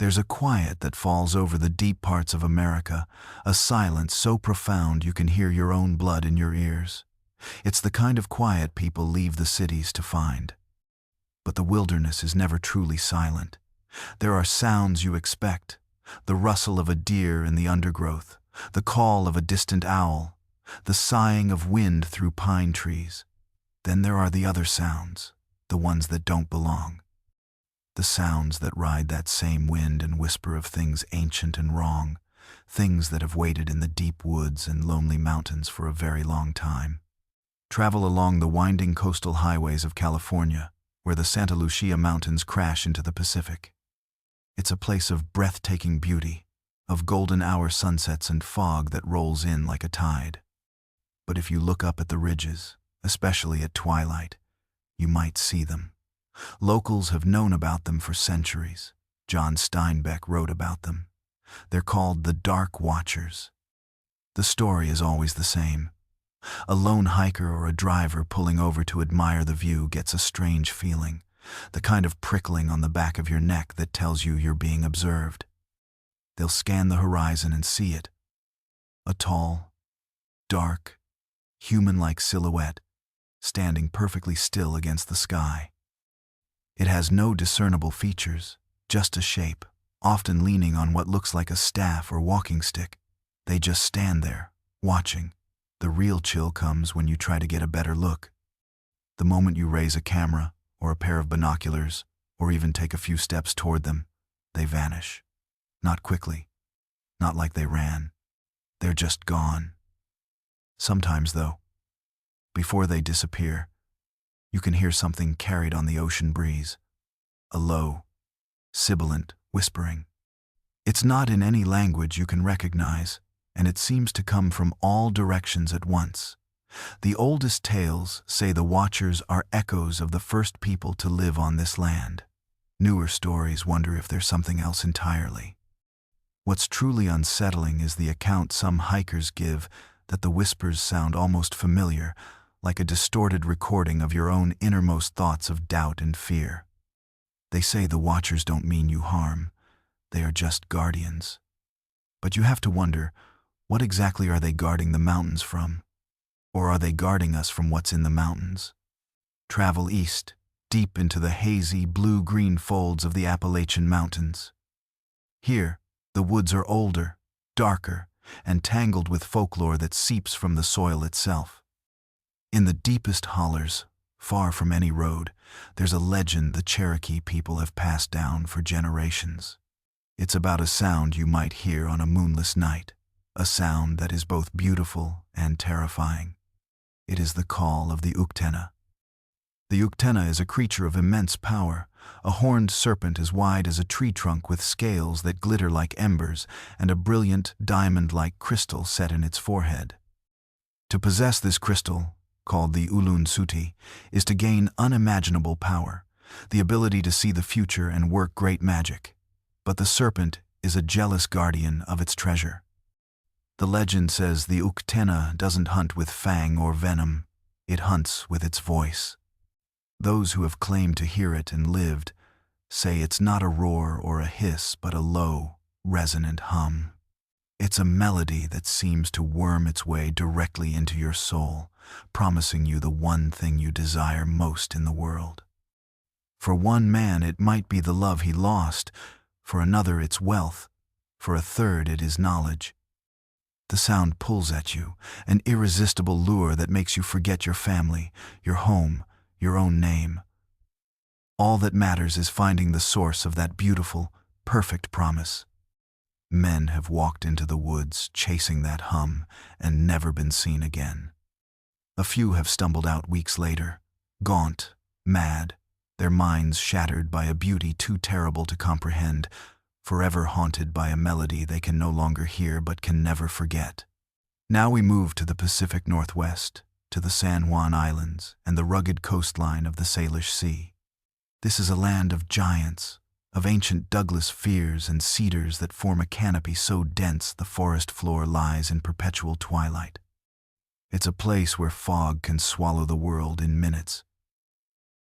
There's a quiet that falls over the deep parts of America, a silence so profound you can hear your own blood in your ears. It's the kind of quiet people leave the cities to find. But the wilderness is never truly silent. There are sounds you expect: the rustle of a deer in the undergrowth, the call of a distant owl, the sighing of wind through pine trees. Then there are the other sounds, the ones that don't belong. The sounds that ride that same wind and whisper of things ancient and wrong, things that have waited in the deep woods and lonely mountains for a very long time. Travel along the winding coastal highways of California, where the Santa Lucia Mountains crash into the Pacific. It's a place of breathtaking beauty, of golden hour sunsets and fog that rolls in like a tide. But if you look up at the ridges, especially at twilight, you might see them. Locals have known about them for centuries. John Steinbeck wrote about them. They're called the Dark Watchers. The story is always the same. A lone hiker or a driver pulling over to admire the view gets a strange feeling, the kind of prickling on the back of your neck that tells you you're being observed. They'll scan the horizon and see it. A tall, dark, human-like silhouette, standing perfectly still against the sky. It has no discernible features, just a shape, often leaning on what looks like a staff or walking stick. They just stand there, watching. The real chill comes when you try to get a better look. The moment you raise a camera, or a pair of binoculars, or even take a few steps toward them, they vanish. Not quickly, not like they ran. They're just gone. Sometimes, though, before they disappear, you can hear something carried on the ocean breeze, a low, sibilant whispering. It's not in any language you can recognize, and it seems to come from all directions at once. The oldest tales say the Watchers are echoes of the first people to live on this land. Newer stories wonder if there's something else entirely. What's truly unsettling is the account some hikers give that the whispers sound almost familiar, like a distorted recording of your own innermost thoughts of doubt and fear. They say the Watchers don't mean you harm. They are just guardians. But you have to wonder, what exactly are they guarding the mountains from? Or are they guarding us from what's in the mountains? Travel east, deep into the hazy, blue-green folds of the Appalachian Mountains. Here, the woods are older, darker, and tangled with folklore that seeps from the soil itself. In the deepest hollers, far from any road, there's a legend the Cherokee people have passed down for generations. It's about a sound you might hear on a moonless night, a sound that is both beautiful and terrifying. It is the call of the Uctenna. The Uctenna is a creature of immense power, a horned serpent as wide as a tree trunk with scales that glitter like embers and a brilliant diamond-like crystal set in its forehead. To possess this crystal, called the Ulun Suti, is to gain unimaginable power, the ability to see the future and work great magic. But the serpent is a jealous guardian of its treasure. The legend says the Uctenna doesn't hunt with fang or venom, it hunts with its voice. Those who have claimed to hear it and lived say it's not a roar or a hiss, but a low, resonant hum. It's a melody that seems to worm its way directly into your soul, promising you the one thing you desire most in the world. For one man, it might be the love he lost, for another it's wealth, for a third it is knowledge. The sound pulls at you, an irresistible lure that makes you forget your family, your home, your own name. All that matters is finding the source of that beautiful, perfect promise. Men have walked into the woods chasing that hum and never been seen again. A few have stumbled out weeks later, gaunt, mad, their minds shattered by a beauty too terrible to comprehend, forever haunted by a melody they can no longer hear but can never forget. Now we move to the Pacific Northwest, to the San Juan Islands and the rugged coastline of the Salish Sea. This is a land of giants, of ancient Douglas firs and cedars that form a canopy so dense the forest floor lies in perpetual twilight. It's a place where fog can swallow the world in minutes,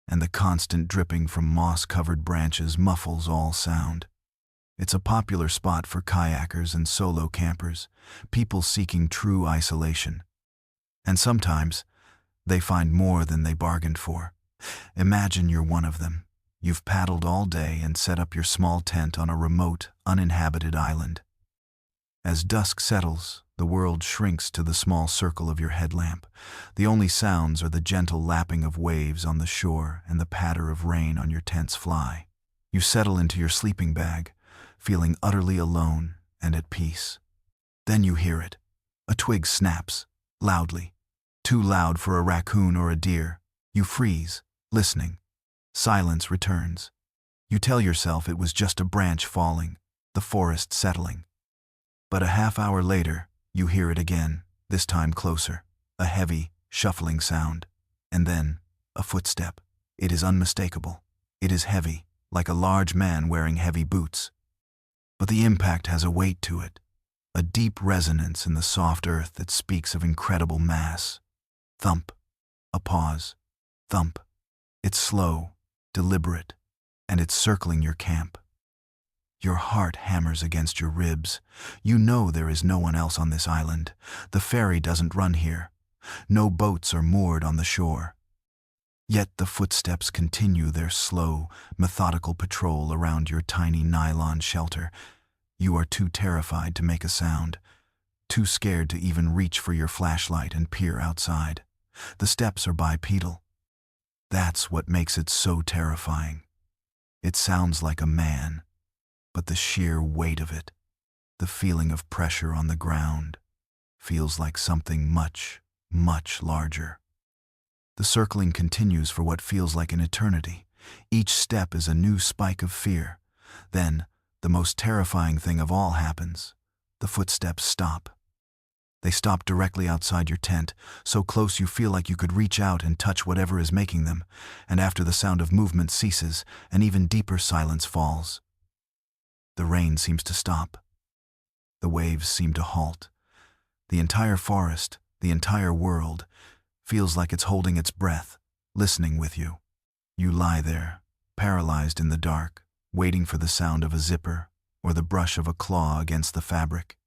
and the constant dripping from moss-covered branches muffles all sound. It's a popular spot for kayakers and solo campers, people seeking true isolation. And sometimes, they find more than they bargained for. Imagine you're one of them. You've paddled all day and set up your small tent on a remote, uninhabited island. As dusk settles, the world shrinks to the small circle of your headlamp. The only sounds are the gentle lapping of waves on the shore and the patter of rain on your tent's fly. You settle into your sleeping bag, feeling utterly alone and at peace. Then you hear it. A twig snaps, loudly. Too loud for a raccoon or a deer. You freeze, listening. Silence returns. You tell yourself it was just a branch falling, the forest settling. But a half hour later, you hear it again, this time closer. A heavy, shuffling sound. And then, a footstep. It is unmistakable. It is heavy, like a large man wearing heavy boots. But the impact has a weight to it, a deep resonance in the soft earth that speaks of incredible mass. Thump. A pause. Thump. It's slow, deliberate, and it's circling your camp. Your heart hammers against your ribs. You know there is no one else on this island. The ferry doesn't run here. No boats are moored on the shore. Yet the footsteps continue their slow, methodical patrol around your tiny nylon shelter. You are too terrified to make a sound, too scared to even reach for your flashlight and peer outside. The steps are bipedal. That's what makes it so terrifying. It sounds like a man, but the sheer weight of it, the feeling of pressure on the ground, feels like something much, much larger. The circling continues for what feels like an eternity. Each step is a new spike of fear. Then, the most terrifying thing of all happens. The footsteps stop. They stop directly outside your tent, so close you feel like you could reach out and touch whatever is making them, and after the sound of movement ceases, an even deeper silence falls. The rain seems to stop. The waves seem to halt. The entire forest, the entire world, feels like it's holding its breath, listening with you. You lie there, paralyzed in the dark, waiting for the sound of a zipper or the brush of a claw against the fabric,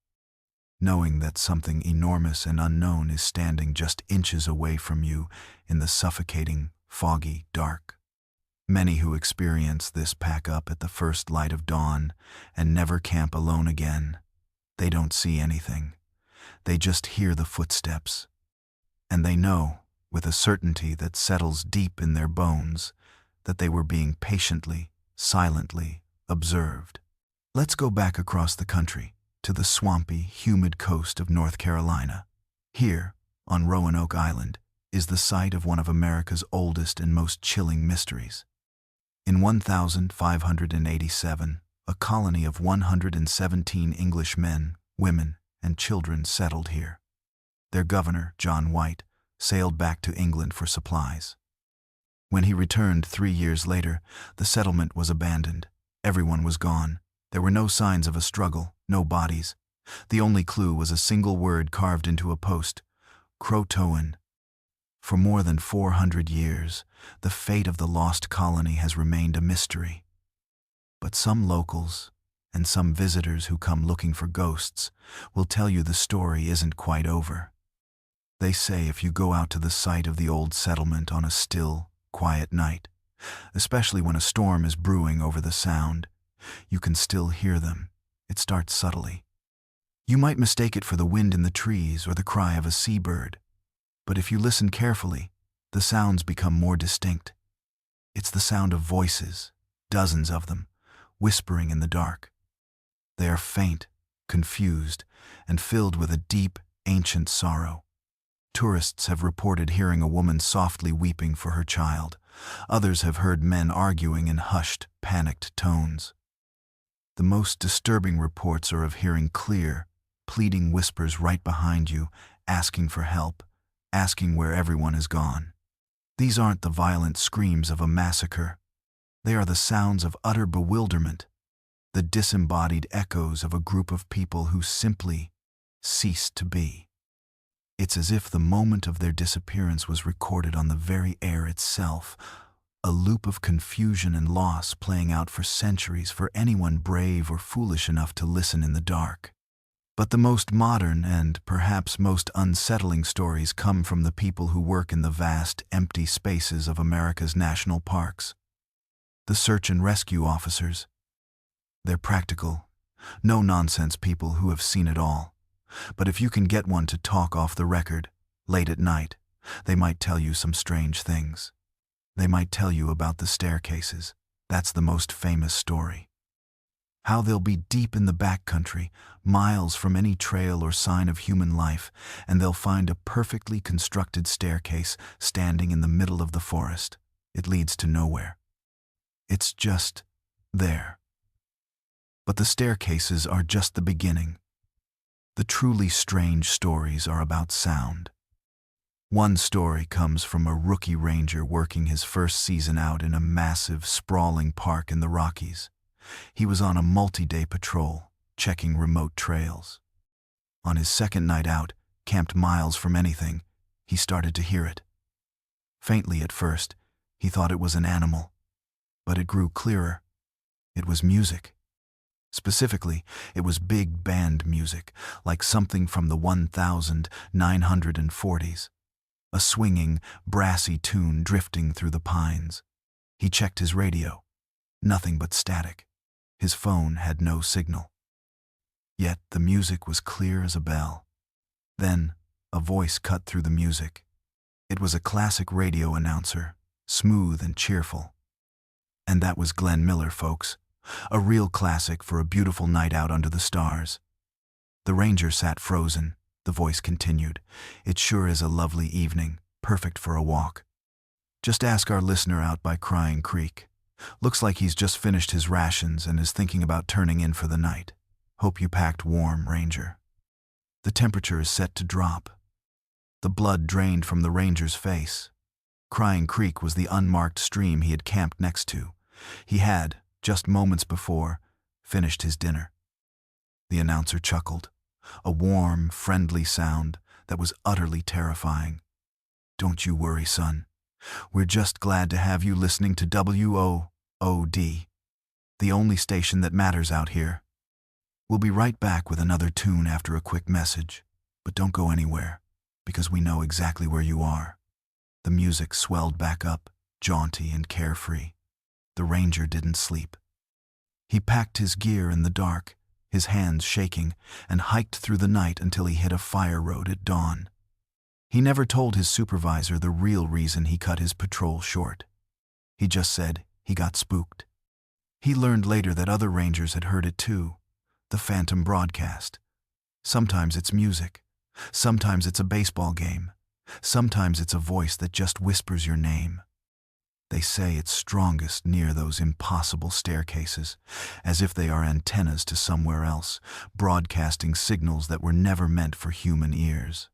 knowing that something enormous and unknown is standing just inches away from you in the suffocating, foggy dark. Many who experience this pack up at the first light of dawn and never camp alone again. They don't see anything. They just hear the footsteps. And they know, with a certainty that settles deep in their bones, that they were being patiently, silently observed. Let's go back across the country, to the swampy, humid coast of North Carolina. Here, on Roanoke Island, is the site of one of America's oldest and most chilling mysteries. In 1587, a colony of 117 English men, women, and children settled here. Their governor, John White, sailed back to England for supplies. When he returned 3 years later, the settlement was abandoned. Everyone was gone. There were no signs of a struggle, no bodies. The only clue was a single word carved into a post: Croatoan. For more than 400 years, the fate of the lost colony has remained a mystery. But some locals, and some visitors who come looking for ghosts, will tell you the story isn't quite over. They say if you go out to the site of the old settlement on a still, quiet night, especially when a storm is brewing over the sound, you can still hear them. It starts subtly. You might mistake it for the wind in the trees or the cry of a seabird, but if you listen carefully, the sounds become more distinct. It's the sound of voices, dozens of them, whispering in the dark. They are faint, confused, and filled with a deep, ancient sorrow. Tourists have reported hearing a woman softly weeping for her child. Others have heard men arguing in hushed, panicked tones. The most disturbing reports are of hearing clear, pleading whispers right behind you, asking for help, asking where everyone has gone. These aren't the violent screams of a massacre. They are the sounds of utter bewilderment, the disembodied echoes of a group of people who simply ceased to be. It's as if the moment of their disappearance was recorded on the very air itself, a loop of confusion and loss playing out for centuries for anyone brave or foolish enough to listen in the dark. But the most modern and perhaps most unsettling stories come from the people who work in the vast, empty spaces of America's national parks. The search and rescue officers. They're practical, no-nonsense people who have seen it all. But if you can get one to talk off the record, late at night, they might tell you some strange things. They might tell you about the staircases. That's the most famous story. How they'll be deep in the backcountry, miles from any trail or sign of human life, and they'll find a perfectly constructed staircase standing in the middle of the forest. It leads to nowhere. It's just there. But the staircases are just the beginning. The truly strange stories are about sound. One story comes from a rookie ranger working his first season out in a massive, sprawling park in the Rockies. He was on a multi-day patrol, checking remote trails. On his second night out, camped miles from anything, he started to hear it. Faintly at first, he thought it was an animal. But it grew clearer. It was music. Specifically, it was big band music, like something from the 1940s. A swinging, brassy tune drifting through the pines. He checked his radio. Nothing but static. His phone had no signal. Yet the music was clear as a bell. Then, a voice cut through the music. It was a classic radio announcer, smooth and cheerful. And that was Glenn Miller, folks. A real classic for a beautiful night out under the stars. The ranger sat frozen. The voice continued. It sure is a lovely evening, perfect for a walk. Just ask our listener out by Crying Creek. Looks like he's just finished his rations and is thinking about turning in for the night. Hope you packed warm, Ranger. The temperature is set to drop. The blood drained from the ranger's face. Crying Creek was the unmarked stream he had camped next to. He had, just moments before, finished his dinner. The announcer chuckled. A warm, friendly sound that was utterly terrifying. Don't you worry, son. We're just glad to have you listening to WOOD, the only station that matters out here. We'll be right back with another tune after a quick message, but don't go anywhere, because we know exactly where you are. The music swelled back up, jaunty and carefree. The ranger didn't sleep. He packed his gear in the dark, his hands shaking, and hiked through the night until he hit a fire road at dawn. He never told his supervisor the real reason he cut his patrol short. He just said he got spooked. He learned later that other rangers had heard it too, the phantom broadcast. Sometimes it's music. Sometimes it's a baseball game. Sometimes it's a voice that just whispers your name. They say it's strongest near those impossible staircases, as if they are antennas to somewhere else, broadcasting signals that were never meant for human ears.